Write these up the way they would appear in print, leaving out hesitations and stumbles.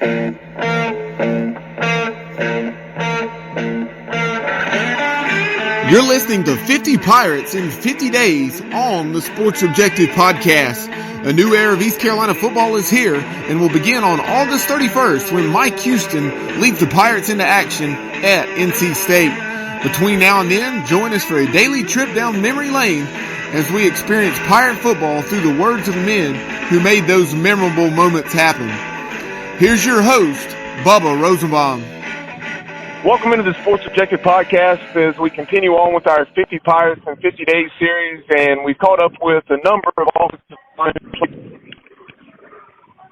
You're listening to 50 Pirates in 50 Days on the Sports Objective Podcast. A new era of East Carolina football is here and will begin on August 31st when Mike Houston leads the Pirates into action at NC State. Between now and then, join us for a daily trip down memory lane as we experience Pirate football through the words of the men who made those memorable moments happen. Here's your host, Bubba Rosenbaum. Welcome into the Sports Objective Podcast as we continue on with our 50 Pirates in 50 Days series, and we've caught up with a number of offensive linemen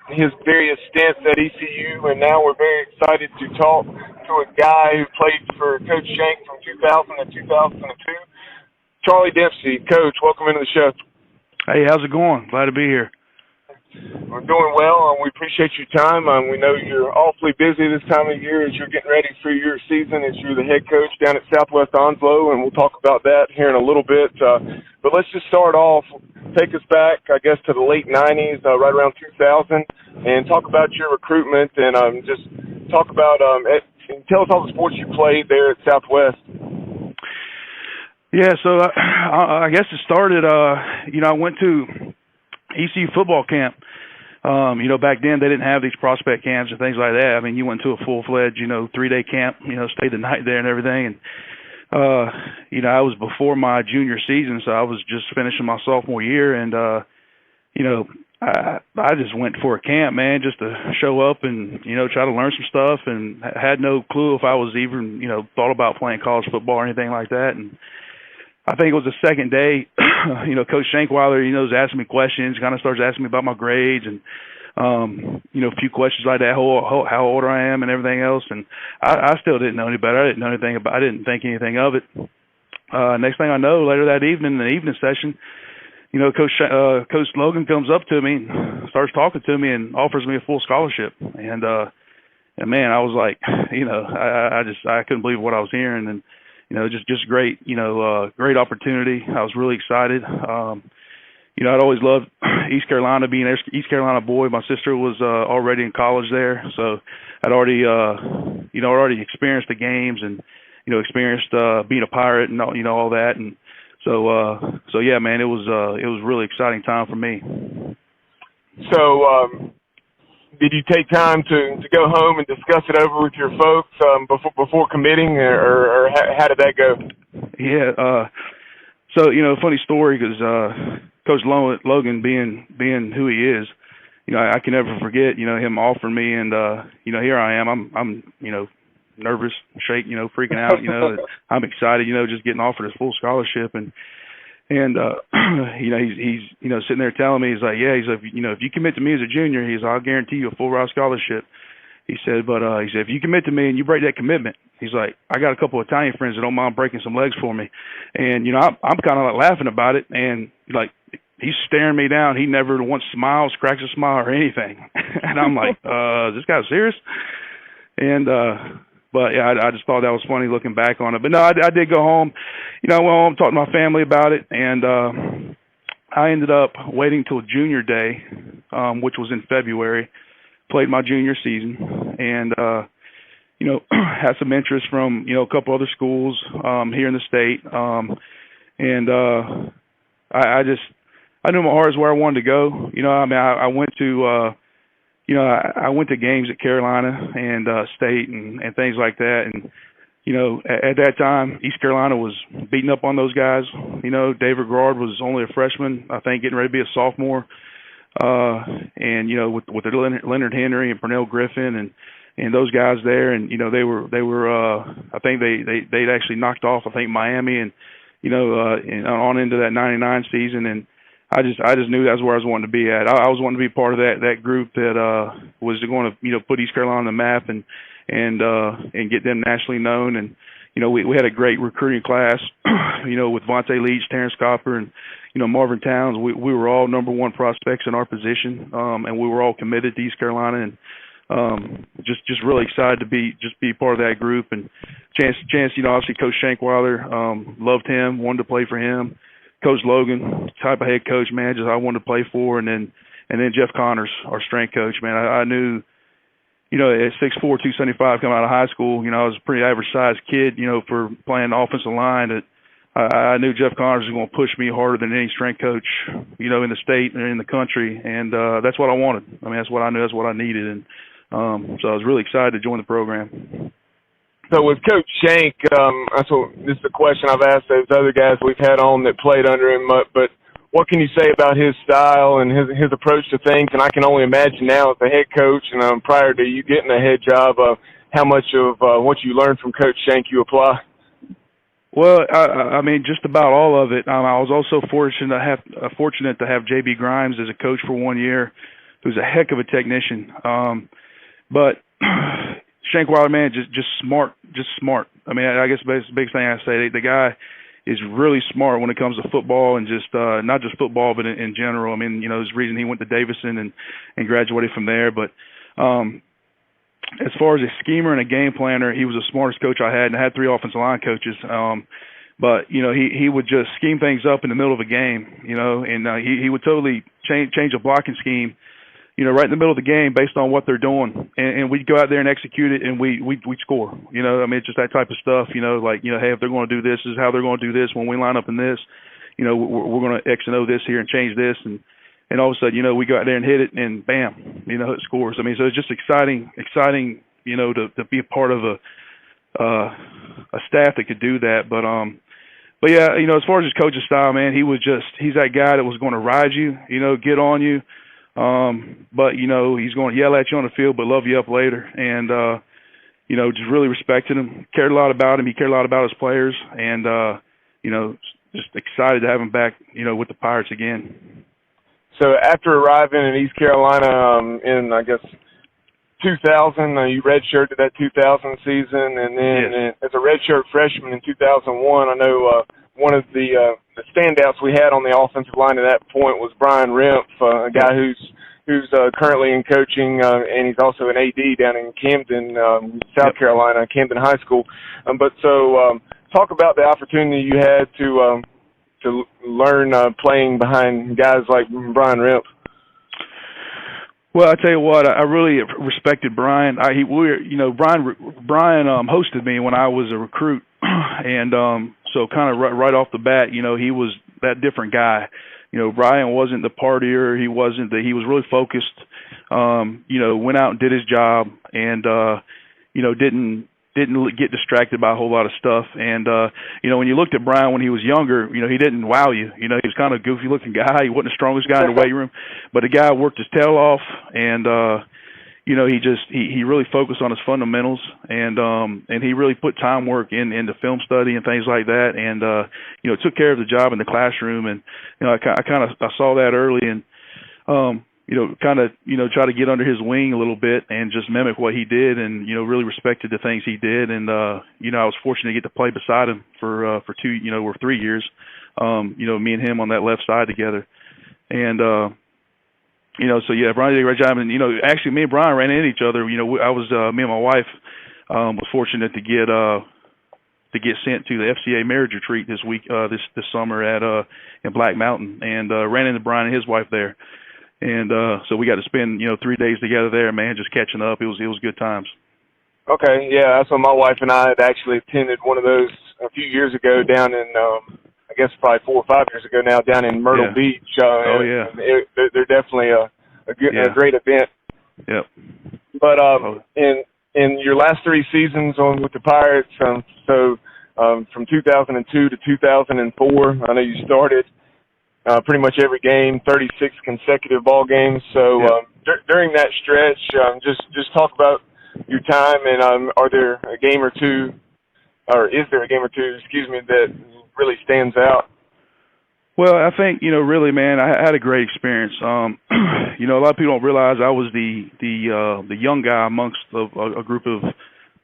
in his various stints at ECU, and now we're very excited to talk to a guy who played for Coach Shank from 2000 to 2002, Charlie Dempsey. Coach, welcome into the show. Hey, how's it going? Glad to be here. We're doing well, and we appreciate your time. We know you're awfully busy this time of year as you're getting ready for your season as you're the head coach down at Southwest Onslow, and we'll talk about that here in a little bit. But let's just start off, take us back, I guess, to the late 90s, right around 2000, and talk about your recruitment and just talk about tell us all the sports you played there at Southwest. Yeah, so I guess it started, I went to ECU football camp. Back then they didn't have these prospect camps and things like that. I mean, you went to a full-fledged, 3-day camp, stayed the night there and everything. And, I was before my junior season, so I was just finishing my sophomore year. And, I just went for a camp, man, just to show up and, try to learn some stuff, and had no clue if I was even, thought about playing college football or anything like that. And I think it was the second day, Coach Shankweiler, was asking me questions, kind of starts asking me about my grades and, a few questions like that, how old I am and everything else. And I still didn't know any better. I didn't know anything about it. I didn't think anything of it. Next thing I know, later that evening, in the evening session, Coach Logan comes up to me and starts talking to me and offers me a full scholarship. And man, I was like, I couldn't believe what I was hearing. And, just great, great opportunity. I was really excited. I'd always loved East Carolina, being an East Carolina boy. My sister was already in college there, so I'd already, already experienced the games and, experienced being a Pirate and all that. And so yeah, man, it was a really exciting time for me. So, did you take time to go home and discuss it over with your folks before committing, or how did that go? Yeah, so funny story, because Coach Logan being who he is, I can never forget him offering me, and here I am. I'm nervous, shaking, freaking out. I'm excited, just getting offered a full scholarship, and he's sitting there telling me, he's like, if you commit to me as a junior, I'll guarantee you a full ride scholarship. He said, but he said, if you commit to me and you break that commitment, he's like, I got a couple of Italian friends that don't mind breaking some legs for me. And, I'm kind of like laughing about it. And like, he's staring me down. He never once smiles, cracks a smile or anything. And I'm like, is this guy serious? And, but yeah, I just thought that was funny looking back on it. But no, I did go home, went home, talked to my family about it. And, I ended up waiting till junior day, which was in February. Played my junior season, and had some interest from a couple other schools here in the state, and I knew my heart is where I wanted to go. I went to I went to games at Carolina and State and things like that, and at that time East Carolina was beating up on those guys. David Garrard was only a freshman, I think, getting ready to be a sophomore. And with the Leonard Henry and Pernell Griffin and those guys there, and they were I think they'd actually knocked off, I think, Miami and and on into that '99 season, and I just knew that's where I was wanting to be at. I was wanting to be part of that group that was going to put East Carolina on the map and get them nationally known. And we had a great recruiting class, with Vontae Leach, Terrence Copper, and Marvin Towns. We were all number one prospects in our position, and we were all committed to East Carolina, and just really excited to be part of that group. And Chance, obviously Coach Shankweiler, loved him, wanted to play for him. Coach Logan, type of head coach, man, I wanted to play for, and then Jeff Connors, our strength coach, man. I knew at 6'4", 275 coming out of high school, I was a pretty average sized kid, for playing offensive line. That I knew Jeff Connors was going to push me harder than any strength coach, in the state and in the country, and that's what I wanted. I mean, that's what I knew, that's what I needed, and so I was really excited to join the program. So with Coach Shank, this is a question I've asked those other guys we've had on that played under him, but what can you say about his style and his approach to things? And I can only imagine now as a head coach and prior to you getting a head job, how much of what you learned from Coach Shank you apply? Well, I mean, just about all of it. I was also fortunate to have J.B. Grimes as a coach for 1 year, who's a heck of a technician. But Shank Wilder, man, just smart. I mean, I guess the big thing I say, the guy is really smart when it comes to football and just not just football, but in general. I mean, there's a reason he went to Davidson and graduated from there. But as far as a schemer and a game planner, he was the smartest coach I had, and I had 3 offensive line coaches. But he would just scheme things up in the middle of a game, and he would totally change a blocking scheme, right in the middle of the game based on what they're doing, and we'd go out there and execute it, and we'd score. I mean, it's just that type of stuff. Like hey, if they're going to do this, this is how they're going to do this. When we line up in this, we're going to X and O this here and change this, and all of a sudden, we go out there and hit it, and bam, it scores. I mean, so it's just exciting, to be a part of a staff that could do that. But yeah, as far as his coaching style, man, he's that guy that was going to ride you, get on you. But he's going to yell at you on the field, but love you up later. And, just really respected him, cared a lot about him. He cared a lot about his players, and, just excited to have him back, with the Pirates again. So after arriving in East Carolina in, I guess, 2000, you redshirted that 2000 season, and then as a redshirt freshman in 2001, I know one of the standouts we had on the offensive line at that point was Brian Rempf, a guy who's currently in coaching, and he's also an AD down in Camden, South Carolina, Camden High School. Talk about the opportunity you had to learn playing behind guys like Brian Rempf. Well, I tell you what, I really respected Brian. Brian hosted me when I was a recruit, and so kind of right off the bat, he was that different guy. Brian wasn't the partier. He wasn't he was really focused. Went out and did his job, and didn't get distracted by a whole lot of stuff. And when you looked at Brian when he was younger, he didn't wow you. He was kind of a goofy looking guy. He wasn't the strongest guy in the weight room, but the guy worked his tail off, and he really focused on his fundamentals, and he really put time work into film study and things like that, and took care of the job in the classroom. And I saw that early, and try to get under his wing a little bit and just mimic what he did, and really respected the things he did. And I was fortunate to get to play beside him for 2 or 3 years. Me and him on that left side together, and so yeah, Brian did a great job. And actually, me and Brian ran into each other. I was me and my wife was fortunate to get sent to the FCA marriage retreat this summer at in Black Mountain, and ran into Brian and his wife there. And so we got to spend 3 days together there, man, just catching up. It was good times. Okay, yeah, that's what my wife and I had actually attended one of those a few years ago down in, I guess probably 4 or 5 years ago now, down in Myrtle Beach. They're definitely a great event. Yep. But in your last 3 seasons with the Pirates, from 2002 to 2004, I know you started pretty much every game, 36 consecutive ball games. So during that stretch, just talk about your time, and are there a game or two, or is there a game or two, that really stands out? Well, I think, really, man, I had a great experience. A lot of people don't realize I was the young guy amongst a group of, as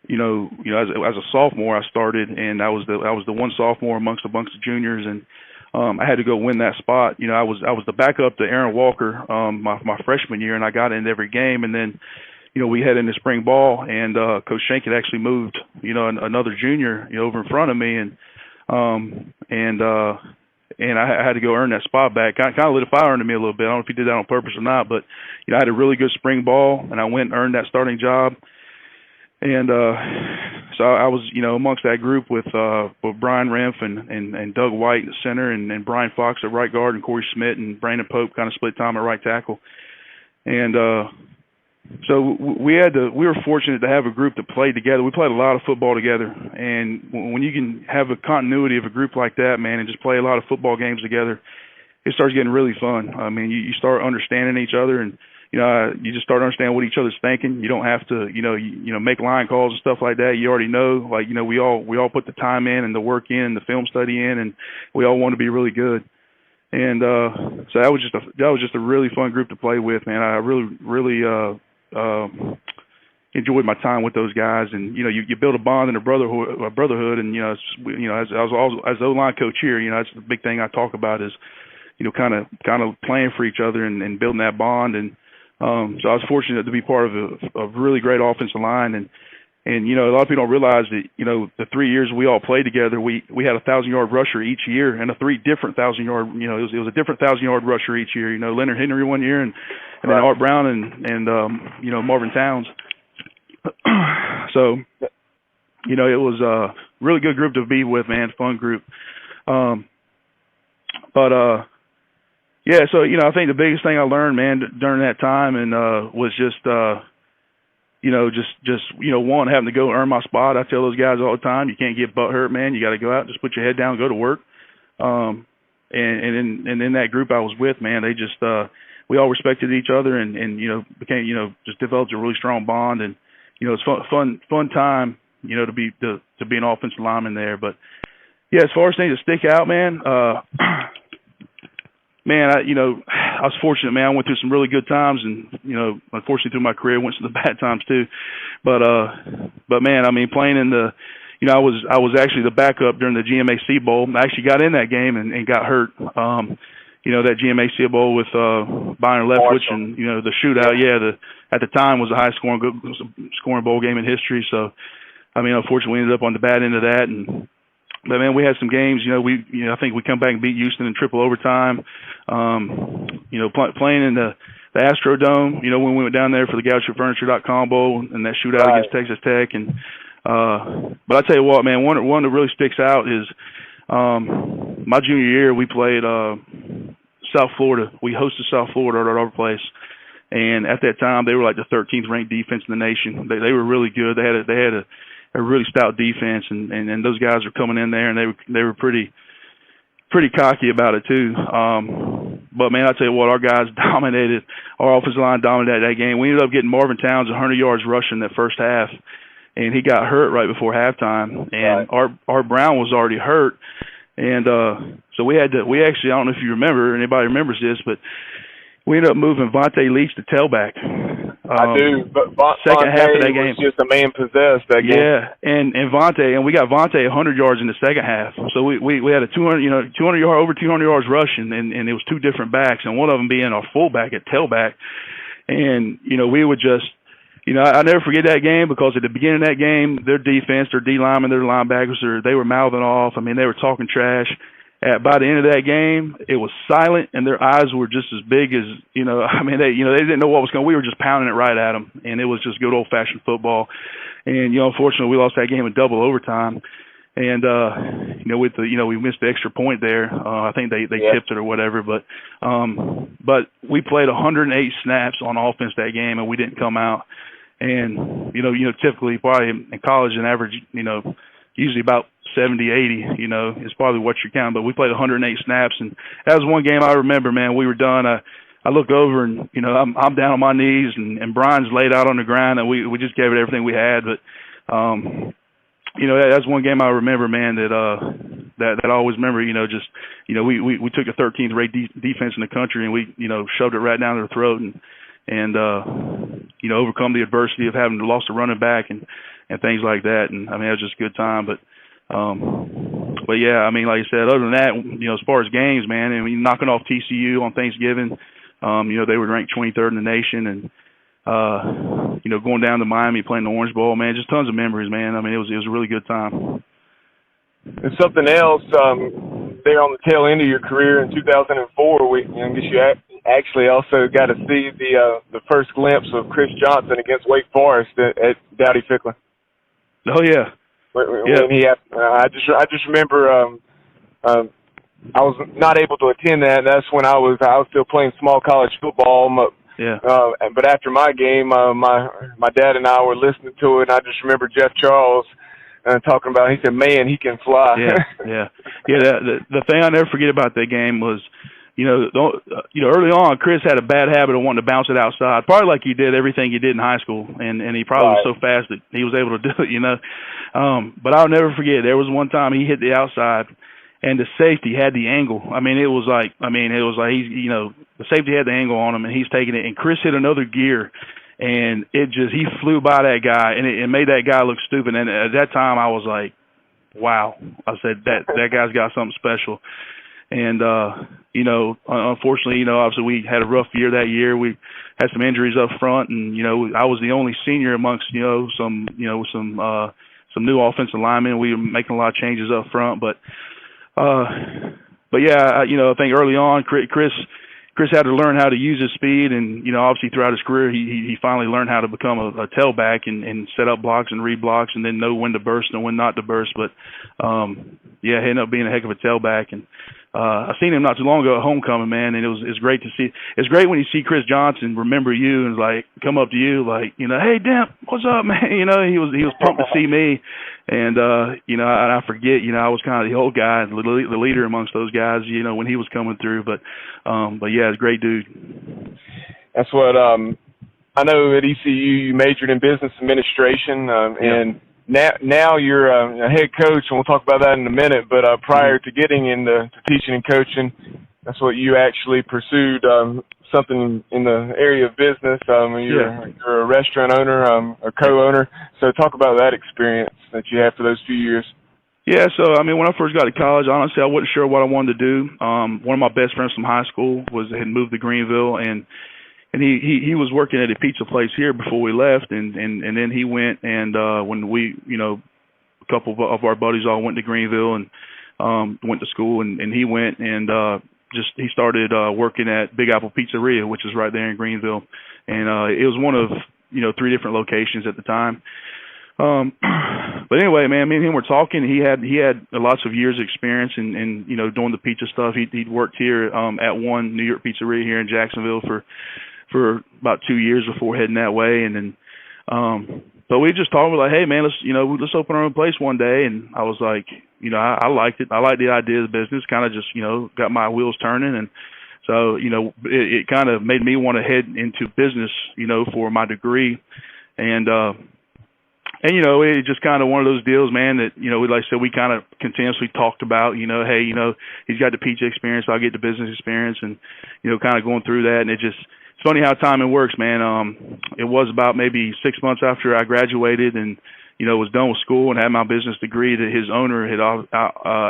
a sophomore I started, and I was the one sophomore amongst a bunch of juniors, and I had to go win that spot. I was the backup to Aaron Walker my freshman year, and I got into every game. And then, we head into spring ball, and Coach Shank had actually moved, another junior, over in front of me, and and I had to go earn that spot back. Kind of lit a fire under me a little bit. I don't know if he did that on purpose or not, but I had a really good spring ball, and I went and earned that starting job. And so I was, amongst that group with Brian Renf and Doug White at center, and Brian Fox at right guard, and Corey Schmidt and Brandon Pope kind of split time at right tackle. And so we were fortunate to have a group that played together. We played a lot of football together, and when you can have a continuity of a group like that, man, and just play a lot of football games together, it starts getting really fun. I mean, you start understanding each other, and you just start understanding what each other's thinking. You don't have to, make line calls and stuff like that. You already know, we all put the time in and the work in and the film study in, and we all want to be really good. And so that was just a really fun group to play with, man. I really enjoyed my time with those guys, and you build a bond and a brotherhood, and as the O-line coach here, that's the big thing I talk about is kind of playing for each other and building that bond. And so I was fortunate to be part of a really great offensive line, and a lot of people don't realize that the 3 years we all played together, we had a 1,000-yard rusher each year, and three different 1,000-yard it was a different 1,000-yard rusher each year. Leonard Henry one year, and then Art Brown and Marvin Towns. So it was a really good group to be with, man. Fun group. Yeah, so I think the biggest thing I learned, man, during that time, and was just one, having to go earn my spot. I tell those guys all the time, you can't get butt hurt, man. You got to go out and just put your head down and go to work. And in that group I was with, man, they just we all respected each other, and became just developed a really strong bond, and it's fun time to be an offensive lineman there. But yeah, as far as things that stick out, man. Man, I was fortunate, man. I went through some really good times, and unfortunately through my career, went through the bad times too. But man, I mean, playing in the, I was actually the backup during the GMAC Bowl. I actually got in that game and got hurt. That GMAC Bowl with Byron Leftwich and the shootout. Yeah, at the time was the highest scoring bowl game in history. So, I mean, unfortunately, we ended up on the bad end of that. But man, we had some games. I think we come back and beat Houston in triple overtime. Playing in the Astrodome. When we went down there for the GoucherFurniture.com Bowl and that shootout against Texas Tech. And but I tell you what, man, one that really sticks out is my junior year. We played South Florida. We hosted South Florida at our place. And at that time, they were like the 13th ranked defense in the nation. They were really good. They had a really stout defense, and those guys were coming in there, and they were pretty cocky about it too. But man, I tell you what, our guys dominated. Our offensive line dominated that game. We ended up getting Marvin Towns 100 yards rushing that first half, and he got hurt right before halftime. And Art Brown was already hurt, and so we actually, I don't know if you remember, anybody remembers this, but we ended up moving Vontae Leach to tailback. I do, but second half of that game was just a man possessed that game. Yeah, and Vontae, and we got Vontae 100 yards in the second half. So we had a 200 yard over 200 yards rushing, and it was two different backs, and one of them being our fullback at tailback. And we would just, I never forget that game, because at the beginning of that game, their defense, their D linemen, their linebackers, they were mouthing off. I mean, they were talking trash. By the end of that game, it was silent, and their eyes were just as big as, they didn't know what was going on. We were just pounding it right at them, and it was just good old-fashioned football. And, unfortunately, we lost that game in double overtime. And, we missed the extra point there. I think they tipped it or whatever. But we played 108 snaps on offense that game, and we didn't come out. And, typically probably in college an average, usually about 70, 80, is probably what you're counting. But we played 108 snaps, and that was one game I remember, man. We were done. I look over, and, I'm down on my knees, and Brian's laid out on the ground, and we just gave it everything we had. But, that's one game I remember, man, that I always remember, we took a 13th rate defense in the country, and we, shoved it right down their throat and overcome the adversity of having lost a running back and things like that. And I mean, it was just a good time. But yeah, I mean, like I said, other than that, as far as games, man, I mean, knocking off TCU on Thanksgiving, they were ranked 23rd in the nation, and going down to Miami playing the Orange Bowl, man, just tons of memories, man. I mean, it was a really good time. And something else, there on the tail end of your career in 2004, I guess you actually also got to see the first glimpse of Chris Johnson against Wake Forest at Dowdy-Ficklen. Oh yeah. When he had, I just remember I was not able to attend that. That's when I was still playing small college football. But after my game, my dad and I were listening to it, and I just remember Jeff Charles talking about. He said, "Man, he can fly." Yeah. The thing I never forget about that game was, early on, Chris had a bad habit of wanting to bounce it outside, probably like he did everything he did in high school, and he probably was so fast that he was able to do it, But I'll never forget, there was one time he hit the outside, and the safety had the angle. It was like he's, the safety had the angle on him, and he's taking it, and Chris hit another gear, and he flew by that guy, and it made that guy look stupid. And at that time, I was like, wow. I said, that guy's got something special. And, unfortunately, obviously we had a rough year that year. We had some injuries up front, and, I was the only senior amongst, some new offensive linemen. We were making a lot of changes up front, but yeah, I think early on, Chris had to learn how to use his speed, and, obviously throughout his career, he finally learned how to become a tailback and set up blocks and read blocks and then know when to burst and when not to burst. But, he ended up being a heck of a tailback. And, I seen him not too long ago at homecoming, man, and it's great to see. It's great when you see Chris Johnson remember you and come up to you hey Demp, what's up, man? He was pumped to see me, and and I forget, I was kind of the old guy, the leader amongst those guys, when he was coming through. But yeah, it's a great dude. That's what I know. At ECU, you majored in business administration, and now you're a head coach, and we'll talk about that in a minute. But prior to getting into teaching and coaching, that's what you actually pursued, something in the area of business. You're a restaurant owner, a co-owner. So talk about that experience that you had for those few years. Yeah, so, when I first got to college, honestly, I wasn't sure what I wanted to do. One of my best friends from high school had moved to Greenville, and he was working at a pizza place here before we left, and then he went, and when we, a couple of our buddies all went to Greenville and went to school, and he went and he started working at Big Apple Pizzeria, which is right there in Greenville, and it was one of 3 different locations at the time. But anyway, man, me and him were talking. He had lots of years of experience in doing the pizza stuff. He'd worked here at one New York pizzeria here in Jacksonville for about 2 years before heading that way, and then but we just talked, we're like, hey man, let's open our own place one day. And I was like, I liked it. I liked the idea of the business. Kind of just got my wheels turning, and so it kind of made me want to head into business for my degree, and it's just kind of one of those deals, man, that, like I said, we kind of continuously talked about, hey, he's got the pizza experience, I'll get the business experience, and, kind of going through that. And it's funny how timing works, man. It was about maybe 6 months after I graduated and, was done with school and had my business degree that his owner had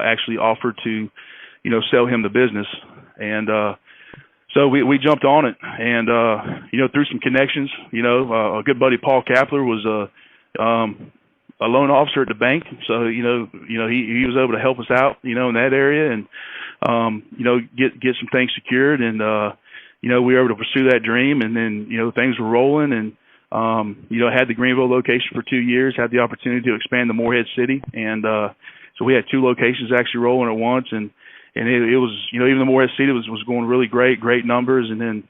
actually offered to, sell him the business. And so we jumped on it, and, through some connections, a good buddy, Paul Kapler, was a loan officer at the bank, so he was able to help us out, in that area, and get some things secured, and we were able to pursue that dream, and then things were rolling, and had the Greenville location for 2 years, had the opportunity to expand to Morehead City, and so we had 2 locations actually rolling at once, and it was even the Morehead City was going really great numbers, and then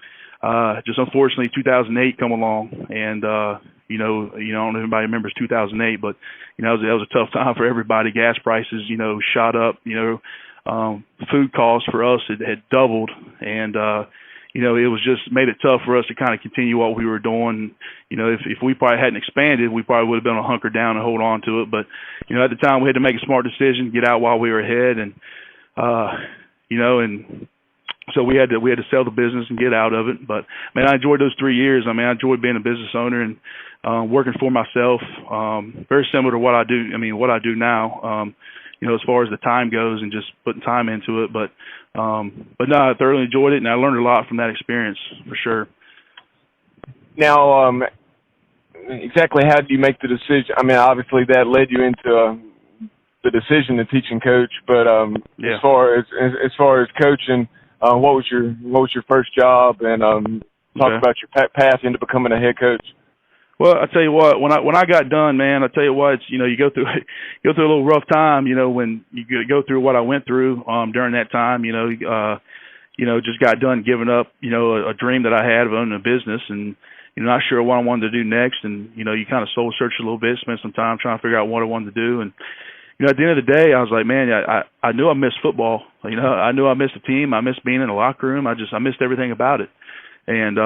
just unfortunately 2008 come along, and I don't know if anybody remembers 2008, but that was a tough time for everybody. Gas prices shot up, food costs for us had doubled, and it was just made it tough for us to kind of continue what we were doing. If we probably hadn't expanded, we probably would have been able to hunker down and hold on to it, but at the time we had to make a smart decision, get out while we were ahead, and and so we had to sell the business and get out of it. But man, I enjoyed those 3 years. I enjoyed being a business owner and working for myself. Very similar to what I do. What I do now. As far as the time goes and just putting time into it. But no, I thoroughly enjoyed it, and I learned a lot from that experience for sure. Now, exactly how did you make the decision? Obviously that led you into the decision to teaching coach. But yeah. as far as coaching, what was your first job, and talk about your path into becoming a head coach. Well, I tell you what, when I got done, man, I tell you what, it's, you go through a little rough time, when you go through what I went through during that time, just got done giving up, a dream that I had of owning a business, and not sure what I wanted to do next, and you kind of soul searched a little bit, spent some time trying to figure out what I wanted to do, and at the end of the day, I was like, man, I knew I missed football, I knew I missed the team, I missed being in the locker room, I missed everything about it, and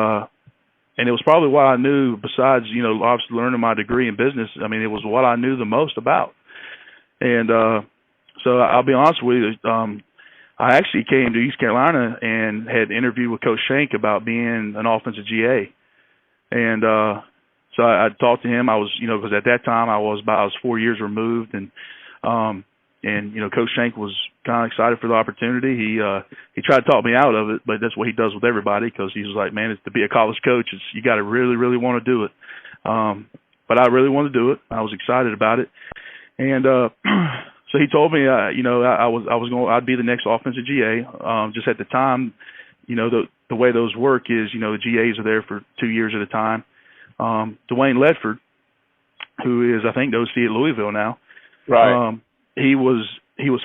it was probably what I knew besides, obviously learning my degree in business. I mean, it was what I knew the most about. And so I'll be honest with you, I actually came to East Carolina and had interviewed with Coach Shank about being an offensive GA. And so I talked to him. I was, because at that time I was 4 years removed, and Coach Shank was kind of excited for the opportunity. He tried to talk me out of it, but that's what he does with everybody, because he was like, man, it's to be a college coach, you got to really, really want to do it. But I really wanted to do it. I was excited about it, and so he told me, I'd be the next offensive GA. Just at the time, the way those work is, the GAs are there for 2 years at a time. Dwayne Ledford, who is, I think, the OC at Louisville now, right? He was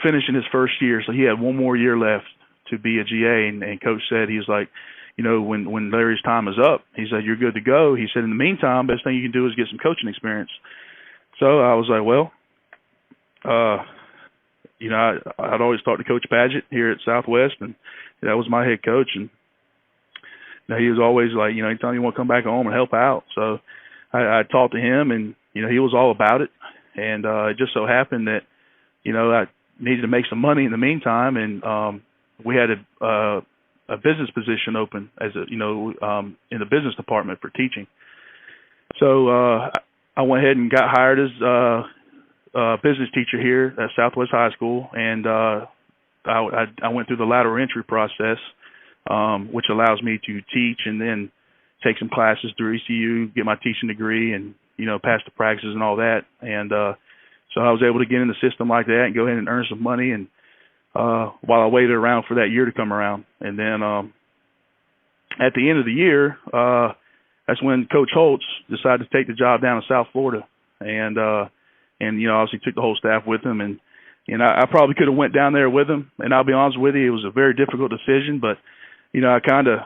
finishing his first year, so he had one more year left to be a GA. And Coach said, he was like, when Larry's time is up, he said, you're good to go. He said, in the meantime, best thing you can do is get some coaching experience. So I was like, well, I'd always talked to Coach Padgett here at Southwest, and that was my head coach. And he was always like, anytime you want to come back home and help out. So I talked to him, and, he was all about it. And it just so happened that, I needed to make some money in the meantime, and we had a business position open as in the business department for teaching. So I went ahead and got hired as a business teacher here at Southwest High School, and I went through the lateral entry process, which allows me to teach and then take some classes through ECU, get my teaching degree, and pass the practices and all that. And so I was able to get in the system like that and go ahead and earn some money, and while I waited around for that year to come around. And then at the end of the year, that's when Coach Holtz decided to take the job down in South Florida, and obviously took the whole staff with him. And I probably could have went down there with him, and I'll be honest with you, it was a very difficult decision, but I kind of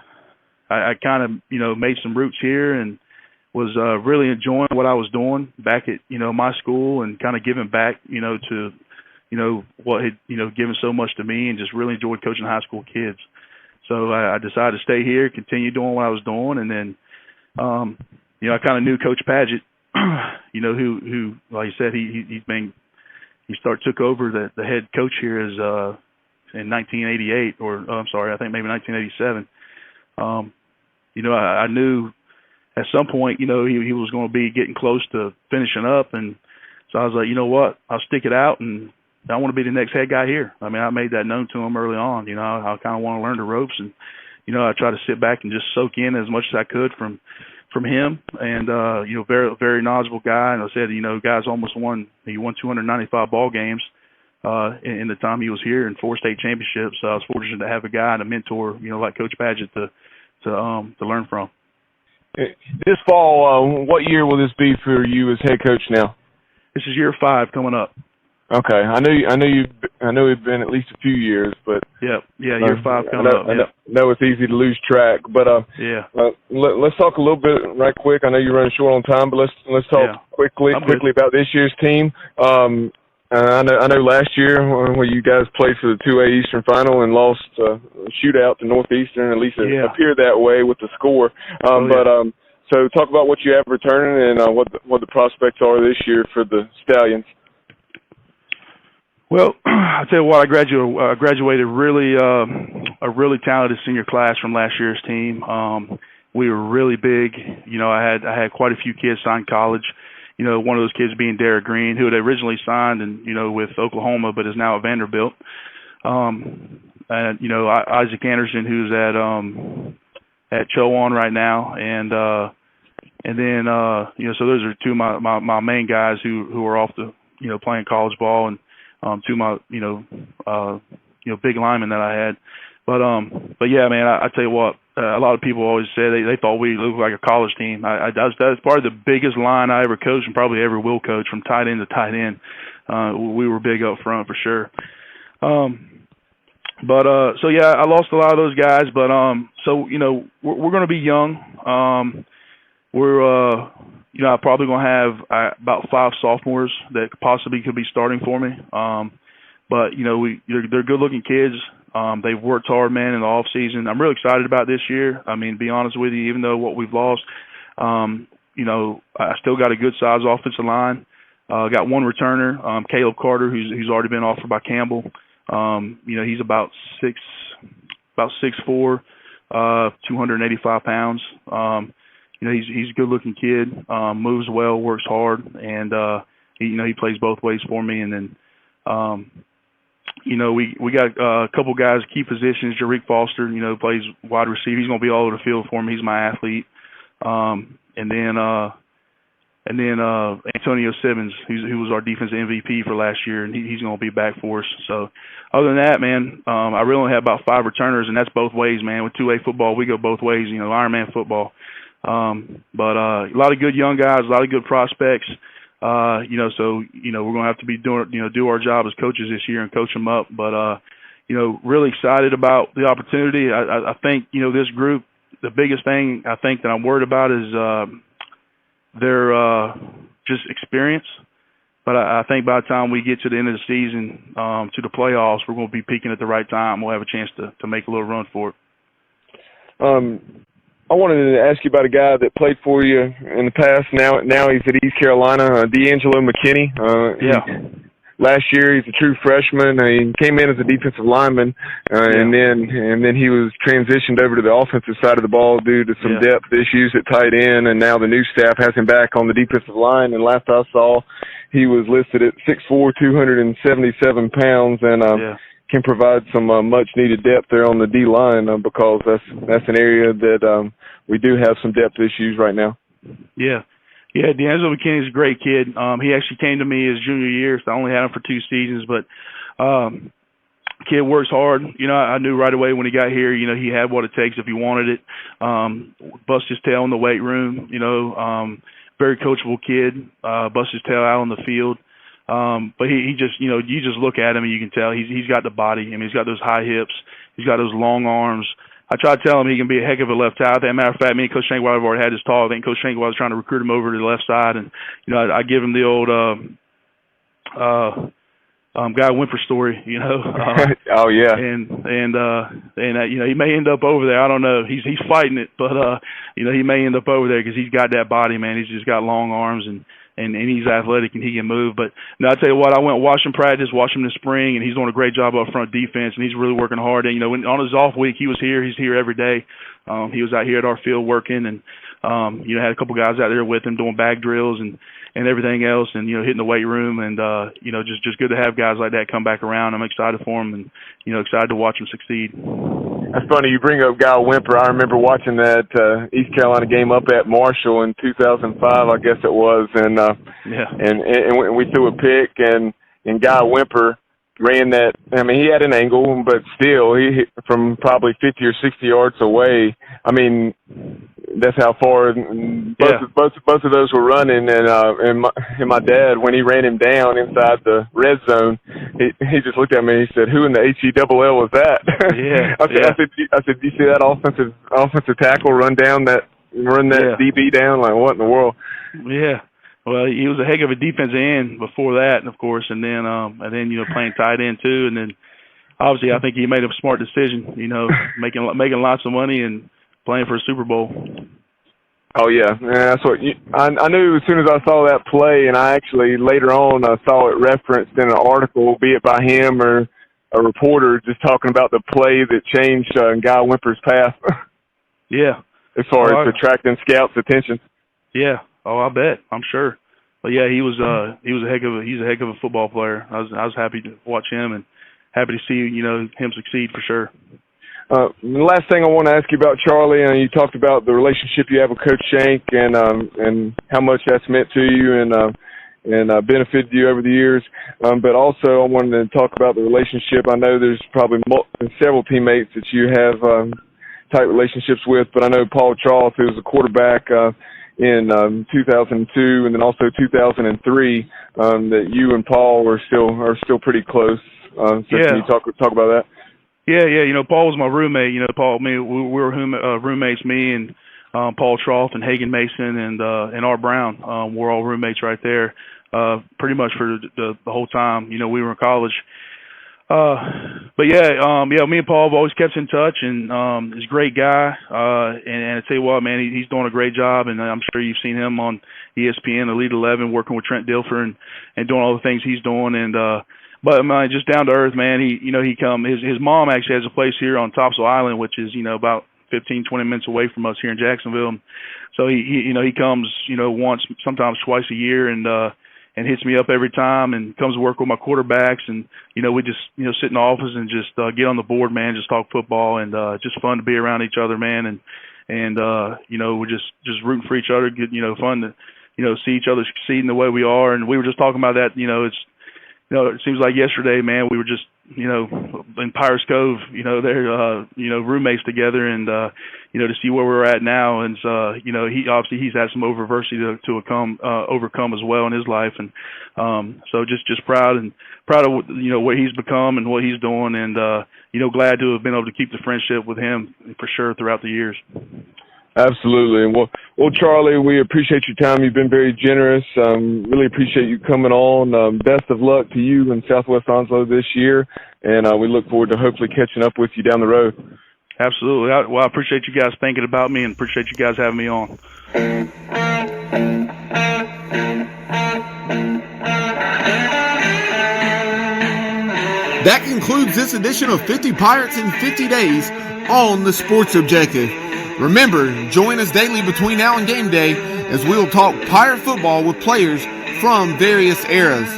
made some roots here and was really enjoying what I was doing back at my school, and kind of giving back to what had given so much to me, and just really enjoyed coaching high school kids. So I decided to stay here, continue doing what I was doing, and then I kind of knew Coach Padgett, who like you said, he took over the head coach here as in 1988, or I'm sorry, I think maybe 1987. I knew at some point, he was going to be getting close to finishing up, and so I was like, you know what, I'll stick it out, and I want to be the next head guy here. I mean, I made that known to him early on. I kind of want to learn the ropes, and I try to sit back and just soak in as much as I could from him, and very, very knowledgeable guy. And I said, guys almost won. He won 295 ball games in the time he was here, and 4 state championships. So I was fortunate to have a guy and a mentor, like Coach Padgett to learn from. This fall, what year will this be for you as head coach now? This is year 5 coming up. Okay, I know it's been at least a few years, but yeah, year 5 coming up. I know it's easy to lose track, but let's talk a little bit right quick. I know you're running short on time, but let's talk quickly about this year's team. I know last year when you guys played for the 2A Eastern Final and lost a shootout to Northeastern, at least it appeared that way with the score. So talk about what you have returning and what the prospects are this year for the Stallions. Well, I'll tell you what, I graduated really a really talented senior class from last year's team. We were really big. I had quite a few kids sign college. One of those kids being Derek Green, who had originally signed with Oklahoma, but is now at Vanderbilt. And Isaac Anderson, who's at Chowan right now, and then so those are two of my main guys who are off the playing college ball. And to my big linemen that I had. But yeah, man, I tell you what, a lot of people always say they thought we looked like a college team. That's probably the biggest line I ever coached and probably ever will coach, from tight end to tight end. We were big up front for sure. So yeah, I lost a lot of those guys, but so we're going to be young. We're I'm probably going to have about 5 sophomores that possibly could be starting for me. But they're good-looking kids. They've worked hard, man, in the off season. I'm really excited about this year. I mean, to be honest with you, even though what we've lost, I still got a good-sized offensive line. Got one returner, Caleb Carter, who's already been offered by Campbell. He's about 6'4", 285 pounds. He's a good-looking kid, moves well, works hard, and he plays both ways for me. And then we got a couple guys, key positions. Jarick Foster, plays wide receiver. He's going to be all over the field for me. He's my athlete. And then Antonio Simmons, who was our defensive MVP for last year, and he's going to be back for us. So other than that, man, I really only have about 5 returners, and that's both ways, man. With 2A football, we go both ways, Ironman football. But a lot of good young guys, a lot of good prospects. So we're going to have to be do our job as coaches this year and coach them up. But really excited about the opportunity. I think this group, the biggest thing I think that I'm worried about is their just experience. But I think by the time we get to the end of the season, to the playoffs, we're going to be peaking at the right time. We'll have a chance to make a little run for it. I wanted to ask you about a guy that played for you in the past. Now he's at East Carolina, D'Angelo McKinney. Last year, he's a true freshman. He came in as a defensive lineman, and then he was transitioned over to the offensive side of the ball due to some depth issues at tight end, and now the new staff has him back on the defensive line. And last I saw, he was listed at 6'4", 277 pounds, and can provide some much-needed depth there on the D-line because that's an area that we do have some depth issues right now. Yeah, D'Angelo McKinney's a great kid. He actually came to me his junior year, so I only had him for 2 seasons. But kid works hard. I knew right away when he got here, he had what it takes if he wanted it. Bust his tail in the weight room, very coachable kid. Bust his tail out on the field. But he just, you just look at him and you can tell he's got the body. I mean, he's got those high hips. He's got those long arms. I tried to tell him he can be a heck of a left tackle. As a matter of fact, me and Coach Shankwell have already had this talk. I think Coach Shankwell was trying to recruit him over to the left side, and I give him the old Guy Wimper story. Oh yeah. And he may end up over there. I don't know. He's fighting it, but he may end up over there because he's got that body, man. He's just got long arms and he's athletic and he can move. But I tell you what, I went and watched him practice, watched him this spring, and he's doing a great job up front defense, and he's really working hard. And when on his off week, he was here. He's here every day. He was out here at our field working, and had a couple guys out there with him doing bag drills and everything else, and hitting the weight room, and just good to have guys like that come back around. I'm excited for him, and excited to watch him succeed. That's funny you bring up Guy Wimper. I remember watching that East Carolina game up at Marshall in 2005, I guess it was, and we threw a pick, and Guy Wimper ran that. I mean, he had an angle, but still, he hit from probably 50 or 60 yards away. I mean, that's how far both of those were running, and my dad, when he ran him down inside the red zone, he just looked at me and he said, "Who in the HELL was that?" I said, "Do you see that offensive tackle run that DB down? Like, what in the world?" Yeah. Well, he was a heck of a defensive end before that, of course, and then playing tight end too, and then obviously I think he made a smart decision, making lots of money and playing for a Super Bowl. Oh yeah, that's what I knew as soon as I saw that play, and I actually later on saw it referenced in an article, be it by him or a reporter, just talking about the play that changed Guy Wimper's path. Yeah, as far as attracting scouts' attention. Yeah. Oh, I bet. I'm sure. But yeah, he's a heck of a football player. I was happy to watch him and happy to see him succeed for sure. The last thing I want to ask you about, Charlie, you talked about the relationship you have with Coach Shank and how much that's meant to you, and benefited you over the years. But also I wanted to talk about the relationship. I know there's probably several teammates that you have tight relationships with, but I know Paul Troth, who was a quarterback in 2002 and then also 2003, that you and Paul are still pretty close. So can you talk about that? Yeah. Paul was my roommate. Paul, we were roommates, me and Paul Troth and Hagen Mason and Art Brown. We're all roommates right there, pretty much for the whole time. We were in college. But me and Paul have always kept in touch, and he's a great guy. And I tell you what, man, he's doing a great job, and I'm sure you've seen him on ESPN, Elite 11, working with Trent Dilfer and doing all the things he's doing. And but man, just down to earth, man. His mom actually has a place here on Topsail Island, which is about 15, 20 minutes away from us here in Jacksonville. So he comes once, sometimes twice a year, and hits me up every time and comes to work with my quarterbacks. And, we just, sit in the office and just get on the board, man, just talk football, and just fun to be around each other, man. And we're just rooting for each other, fun to, see each other succeed in the way we are. And we were just talking about that, it seems like yesterday, man, we were just, in Pirates Cove, they're, roommates together, and, to see where we're at now. And, he's had some adversity to overcome as well in his life. And, so just proud of, what he's become and what he's doing. And, glad to have been able to keep the friendship with him for sure throughout the years. Absolutely. And well, Charlie, we appreciate your time. You've been very generous. Really appreciate you coming on. Best of luck to you in Southwest Onslow this year. And we look forward to hopefully catching up with you down the road. Absolutely. I appreciate you guys thinking about me, and appreciate you guys having me on. That concludes this edition of 50 Pirates in 50 Days on the Sports Objective. Remember, join us daily between now and game day as we'll talk Pirate football with players from various eras.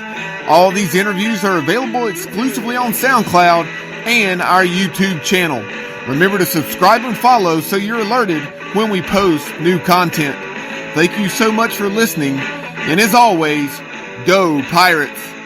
All these interviews are available exclusively on SoundCloud and our YouTube channel. Remember to subscribe and follow so you're alerted when we post new content. Thank you so much for listening, and as always, go Pirates!